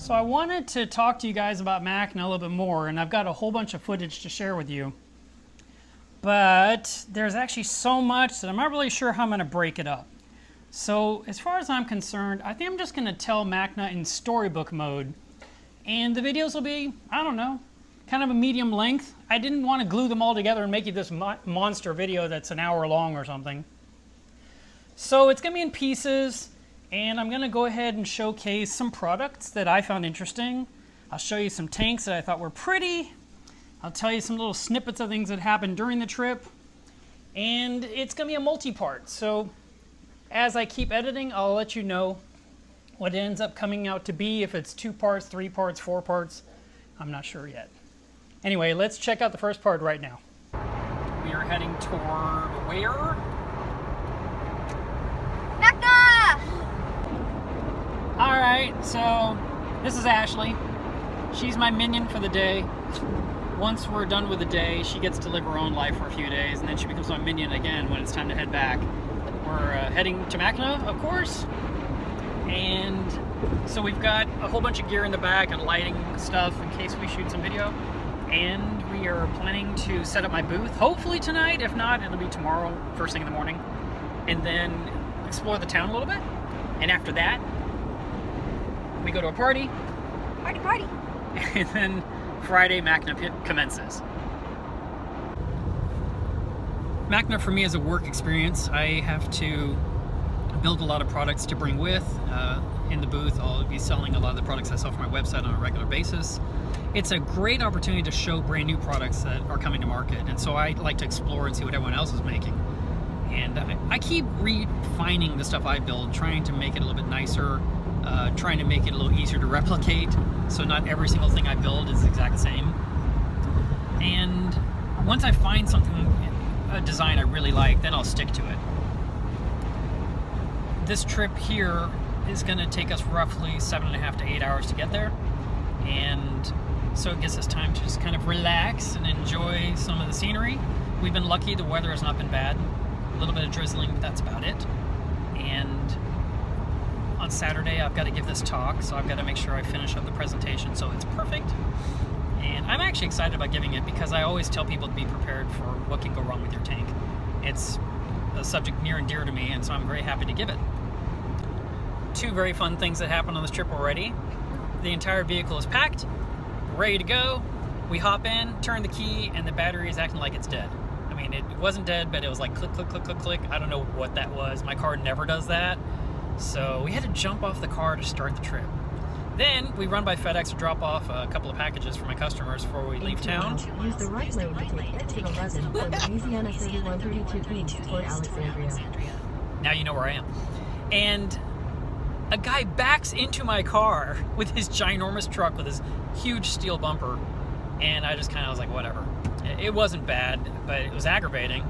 So I wanted to talk to you guys about MACNA a little bit more, and I've got a whole bunch of footage to share with you. But there's actually so much that I'm not really sure how I'm going to break it up. So as far as I'm concerned, I think I'm just going to tell MACNA in storybook mode. And the videos will be, I don't know, kind of a medium length. I didn't want to glue them all together and make you this monster video that's an hour long or something. So it's going to be in pieces, and I'm going to go ahead and showcase some products that I found interesting. I'll show you some tanks that I thought were pretty. I'll tell you some little snippets of things that happened during the trip. And it's going to be a multi-part. So as I keep editing, I'll let you know what it ends up coming out to be, if it's 2 parts, 3 parts, 4 parts. I'm not sure yet. Anyway, let's check out the first part right now. We are heading toward where? MACNA! Alright, so this is Ashley. She's my minion for the day. Once we're done with the day, she gets to live her own life for a few days, and then she becomes my minion again when it's time to head back. We're heading to MACNA, of course. And so we've got a whole bunch of gear in the back and lighting stuff in case we shoot some video. And we are planning to set up my booth, hopefully tonight. If not, it'll be tomorrow, first thing in the morning. And then explore the town a little bit. And after that, we go to a party. Party, party. And then Friday, MACNA commences. MACNA for me is a work experience. I have to build a lot of products to bring with. In the booth, I'll be selling a lot of the products I sell for my website on a regular basis. It's a great opportunity to show brand new products that are coming to market, and so I like to explore and see what everyone else is making. And I keep refining the stuff I build, trying to make it a little bit nicer, trying to make it a little easier to replicate, so not every single thing I build is the exact same. And once I find something, a design I really like, then I'll stick to it. This trip here is going to take us roughly 7.5 to 8 hours to get there, and so it gives us time to just kind of relax and enjoy some of the scenery. We've been lucky, the weather has not been bad. A little bit of drizzling, but that's about it. And on Saturday I've got to give this talk, so I've got to make sure I finish up the presentation so it's perfect. And I'm actually excited about giving it because I always tell people to be prepared for what can go wrong with your tank. It's a subject near and dear to me, and so I'm very happy to give it. 2 very fun things that happened on this trip already. The entire vehicle is packed, ready to go. We hop in, turn the key, and the battery is acting like it's dead. I mean, it wasn't dead, but it was like click, click, click, click, click. I don't know what that was. My car never does that. So we had to jump off the car to start the trip. Then we run by FedEx to drop off a couple of packages for my customers before we leave town. Use the right lane to take exit 11 from Louisiana City 132 east toward Alexandria. Now you know where I am. And a guy backs into my car with his ginormous truck with his huge steel bumper, and I just kind of was like, whatever. It wasn't bad, but it was aggravating.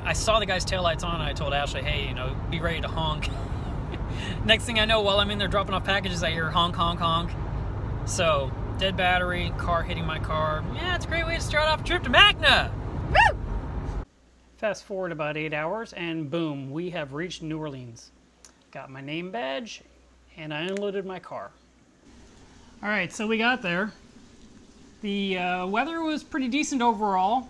I saw the guy's taillights on, and I told Ashley, hey, you know, be ready to honk. Next thing I know, while I'm in there dropping off packages, I hear honk, honk, honk. So, dead battery, car hitting my car. Yeah, it's a great way to start off a trip to MACNA! Woo! Fast forward about 8 hours, and boom, we have reached New Orleans. Got my name badge, and I unloaded my car. Alright, so we got there. The weather was pretty decent overall.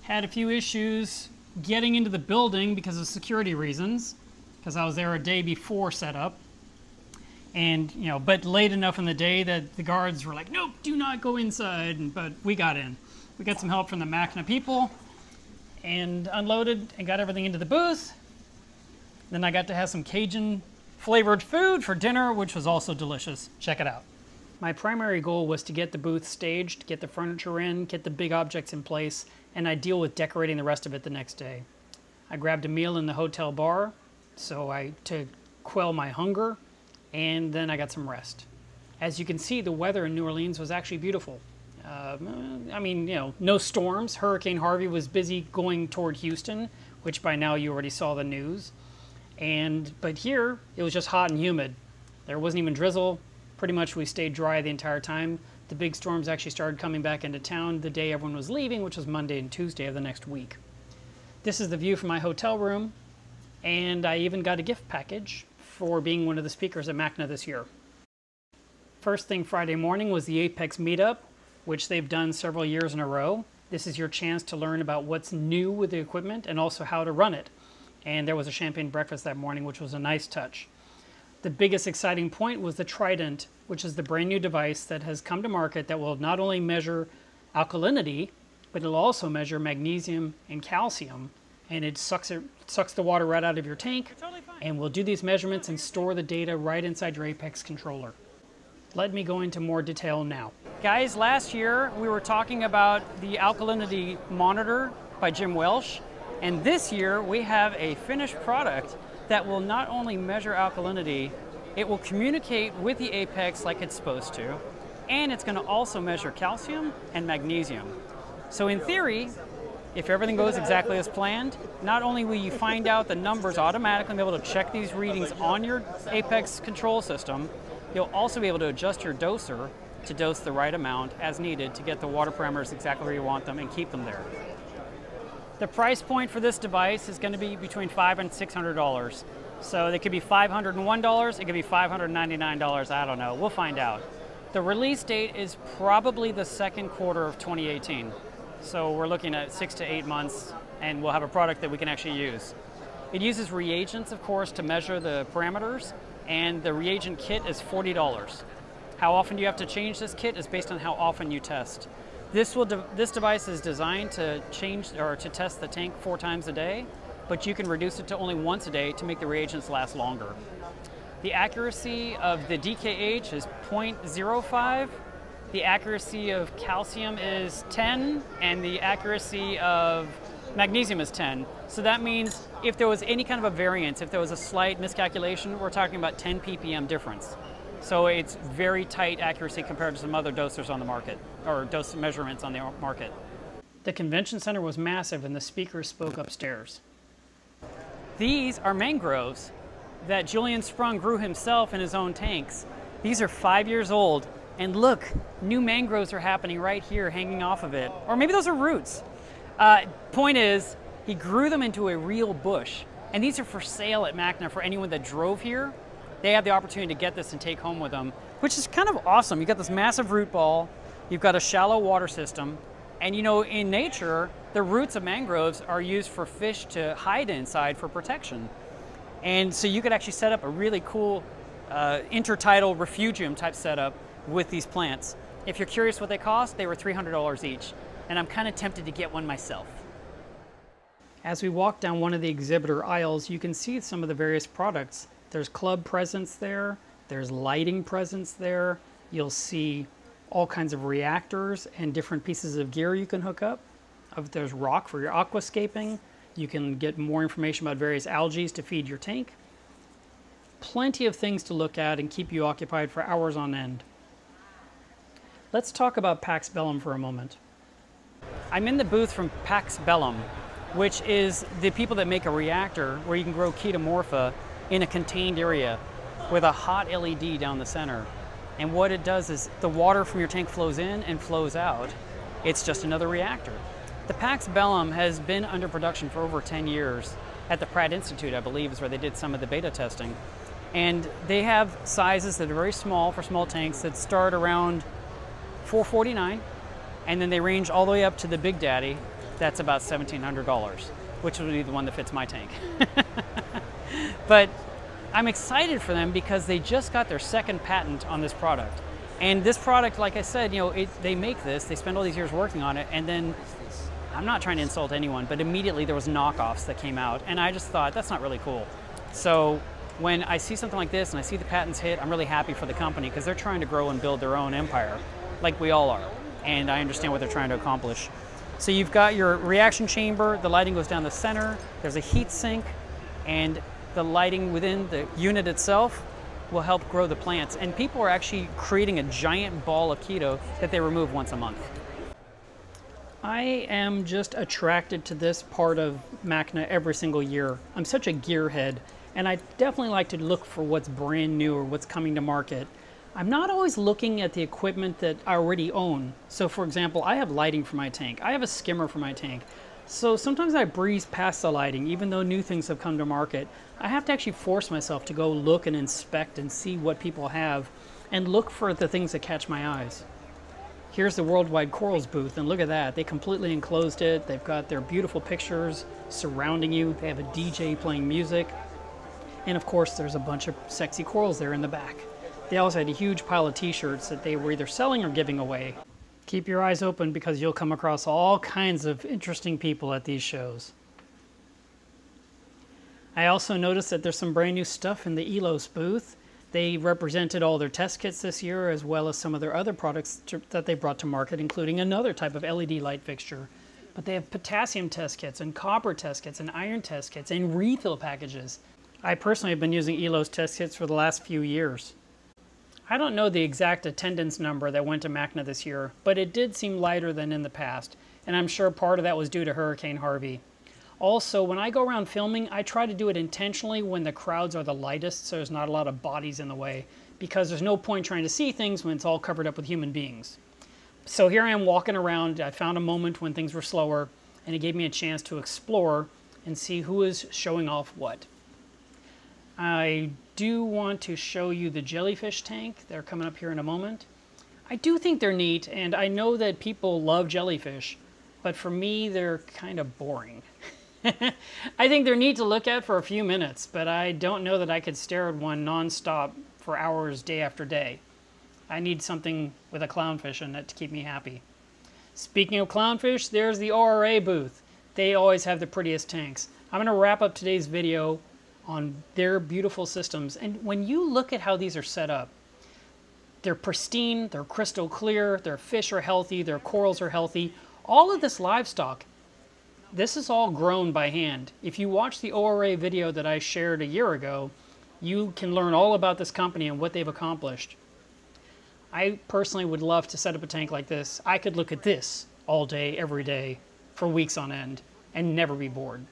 Had a few issues getting into the building because of security reasons, because I was there a day before setup. And, you know, but late enough in the day that the guards were like, nope, do not go inside, but we got in. We got some help from the MACNA people, and unloaded and got everything into the booth. Then I got to have some Cajun flavored food for dinner, which was also delicious. Check it out. My primary goal was to get the booth staged, get the furniture in, get the big objects in place, and I deal with decorating the rest of it the next day. I grabbed a meal in the hotel bar to quell my hunger, and then I got some rest. As you can see, the weather in New Orleans was actually beautiful. I mean, you know, no storms. Hurricane Harvey was busy going toward Houston, which by now you already saw the news. But here, it was just hot and humid. There wasn't even drizzle. Pretty much we stayed dry the entire time. The big storms actually started coming back into town the day everyone was leaving, which was Monday and Tuesday of the next week. This is the view from my hotel room, and I even got a gift package for being one of the speakers at MACNA this year. First thing Friday morning was the Apex meetup, which they've done several years in a row. This is your chance to learn about what's new with the equipment and also how to run it. And there was a champagne breakfast that morning, which was a nice touch. The biggest exciting point was the Trident, which is the brand new device that has come to market that will not only measure alkalinity, but it'll also measure magnesium and calcium. And it sucks the water right out of your tank, and will do these measurements and store the data right inside your Apex controller. Let me go into more detail now. Guys, last year we were talking about the alkalinity monitor by Jim Welsh, and this year we have a finished product that will not only measure alkalinity, it will communicate with the Apex like it's supposed to, and it's going to also measure calcium and magnesium. So in theory, if everything goes exactly as planned, not only will you find out the numbers automatically and be able to check these readings on your Apex control system, you'll also be able to adjust your doser to dose the right amount as needed to get the water parameters exactly where you want them and keep them there. The price point for this device is going to be between $500 and $600. So it could be $501, it could be $599, I don't know, we'll find out. The release date is probably the second quarter of 2018. So we're looking at 6 to 8 months and we'll have a product that we can actually use. It uses reagents, of course, to measure the parameters, and the reagent kit is $40. How often you have to change this kit is based on how often you test. This device is designed to test the tank 4 times a day, but you can reduce it to only once a day to make the reagents last longer. The accuracy of the DKH is 0.05. The accuracy of calcium is 10, and the accuracy of magnesium is 10. So that means if there was any kind of a variance, if there was a slight miscalculation, we're talking about 10 ppm difference. So it's very tight accuracy compared to some other dosers on the market, or dose measurements on the market. The convention center was massive and the speakers spoke upstairs. These are mangroves that Julian Sprung grew himself in his own tanks. These are 5 years old, and look, new mangroves are happening right here hanging off of it. Or maybe those are roots. Point is, he grew them into a real bush, and these are for sale at MACNA for anyone that drove here. They have the opportunity to get this and take home with them, which is kind of awesome. You've got this massive root ball, you've got a shallow water system, and you know, in nature, the roots of mangroves are used for fish to hide inside for protection. And so you could actually set up a really cool intertidal refugium type setup with these plants. If you're curious what they cost, they were $300 each. And I'm kind of tempted to get one myself. As we walk down one of the exhibitor aisles, you can see some of the various products. There's club presence there, there's lighting presence there, you'll see all kinds of reactors and different pieces of gear you can hook up. There's rock for your aquascaping, you can get more information about various algae to feed your tank. Plenty of things to look at and keep you occupied for hours on end. Let's talk about Pax Bellum for a moment. I'm in the booth from Pax Bellum, which is the people that make a reactor where you can grow Chetomorpha in a contained area with a hot LED down the center. And what it does is the water from your tank flows in and flows out. It's just another reactor. The Pax Bellum has been under production for over 10 years at the Pratt Institute, I believe, is where they did some of the beta testing. And they have sizes that are very small for small tanks that start around $449. And then they range all the way up to the Big Daddy, that's about $1,700, which would be the one that fits my tank. But I'm excited for them because they just got their second patent on this product. And this product, like I said, you know, they make this, they spend all these years working on it, and then, I'm not trying to insult anyone, but immediately there was knockoffs that came out, and I just thought, that's not really cool. So when I see something like this and I see the patents hit, I'm really happy for the company because they're trying to grow and build their own empire, like we all are. And I understand what they're trying to accomplish. So you've got your reaction chamber, the lighting goes down the center, there's a heat sink, and the lighting within the unit itself will help grow the plants. And people are actually creating a giant ball of keto that they remove once a month. I am just attracted to this part of MACNA every single year. I'm such a gearhead, and I definitely like to look for what's brand new or what's coming to market. I'm not always looking at the equipment that I already own. So for example, I have lighting for my tank. I have a skimmer for my tank. So sometimes I breeze past the lighting, even though new things have come to market. I have to actually force myself to go look and inspect and see what people have and look for the things that catch my eyes. Here's the Worldwide Corals booth, and look at that. They completely enclosed it. They've got their beautiful pictures surrounding you. They have a DJ playing music. And of course, there's a bunch of sexy corals there in the back. They also had a huge pile of t-shirts that they were either selling or giving away. Keep your eyes open because you'll come across all kinds of interesting people at these shows. I also noticed that there's some brand new stuff in the ELOS booth. They represented all their test kits this year, as well as some of their other products that they brought to market, including another type of LED light fixture. But they have potassium test kits and copper test kits and iron test kits and refill packages. I personally have been using ELOS test kits for the last few years. I don't know the exact attendance number that went to MACNA this year, but it did seem lighter than in the past, and I'm sure part of that was due to Hurricane Harvey. Also, when I go around filming, I try to do it intentionally when the crowds are the lightest, so there's not a lot of bodies in the way, because there's no point trying to see things when it's all covered up with human beings. So here I am walking around. I found a moment when things were slower, and it gave me a chance to explore and see who is showing off what. I do want to show you the jellyfish tank. They're coming up here in a moment. I do think they're neat, and I know that people love jellyfish, but for me, they're kind of boring. I think they're neat to look at for a few minutes, but I don't know that I could stare at one non-stop for hours day after day. I need something with a clownfish in it to keep me happy. Speaking of clownfish, there's the ORA booth. They always have the prettiest tanks. I'm going to wrap up today's video on their beautiful systems. And when you look at how these are set up, they're pristine, they're crystal clear, their fish are healthy, their corals are healthy. All of this livestock, this is all grown by hand. If you watch the ORA video that I shared a year ago, you can learn all about this company and what they've accomplished. I personally would love to set up a tank like this. I could look at this all day, every day, for weeks on end, and never be bored.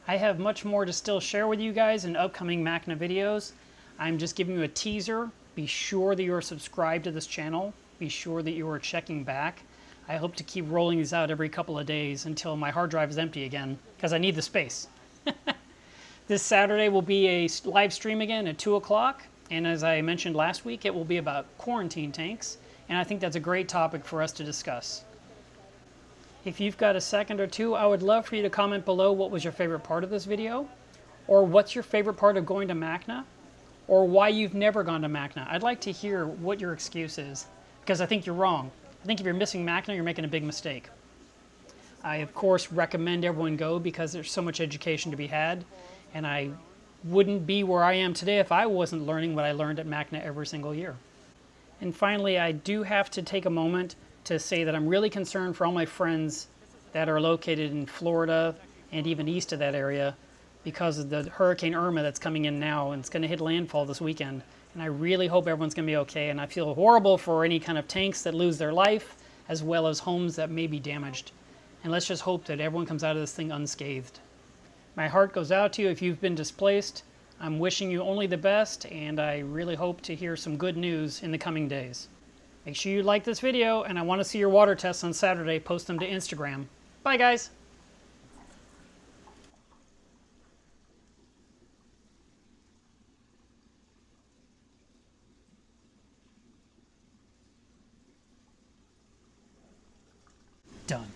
I have much more to still share with you guys in upcoming MACNA videos. I'm just giving you a teaser. Be sure that you are subscribed to this channel. Be sure that you are checking back. I hope to keep rolling these out every couple of days until my hard drive is empty again, because I need the space. This Saturday will be a live stream again at 2 o'clock, and as I mentioned last week, it will be about quarantine tanks, and I think that's a great topic for us to discuss. If you've got a second or two, I would love for you to comment below what was your favorite part of this video, or what's your favorite part of going to MACNA, or why you've never gone to MACNA. I'd like to hear what your excuse is, because I think you're wrong. I think if you're missing MACNA, you're making a big mistake. I, of course, recommend everyone go because there's so much education to be had, and I wouldn't be where I am today if I wasn't learning what I learned at MACNA every single year. And finally, I do have to take a moment to say that I'm really concerned for all my friends that are located in Florida and even east of that area because of the Hurricane Irma that's coming in now, and it's going to hit landfall this weekend. And I really hope everyone's going to be okay, and I feel horrible for any kind of tanks that lose their life, as well as homes that may be damaged. And let's just hope that everyone comes out of this thing unscathed. My heart goes out to you if you've been displaced. I'm wishing you only the best, and I really hope to hear some good news in the coming days. Make sure you like this video, and I want to see your water tests on Saturday. Post them to Instagram. Bye, guys! Done.